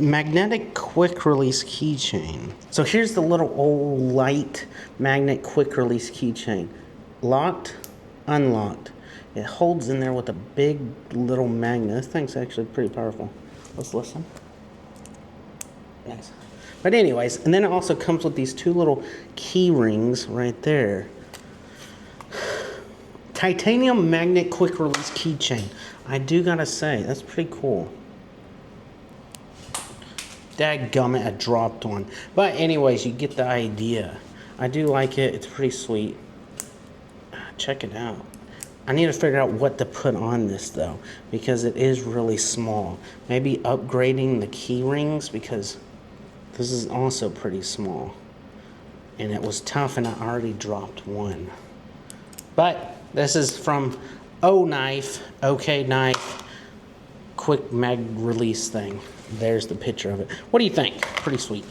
magnetic quick release keychain. So here's the little old light magnet quick release keychain. Locked, unlocked. It holds in there with a big little magnet. This thing's actually pretty powerful. Let's listen. Nice. But anyways, and then it also comes with these two little key rings right there. Titanium magnet quick release keychain. I do gotta say, that's pretty cool. Dadgummit, I dropped one. But anyways, you get the idea. I do like it. It's pretty sweet. Check it out. I need to figure out what to put on this though, because it is really small. Maybe upgrading the key rings, because this is also pretty small. And it was tough, and I already dropped one. But this is from O-Knife, OK Knife, quick mag release thing. There's the picture of it. What do you think? Pretty sweet.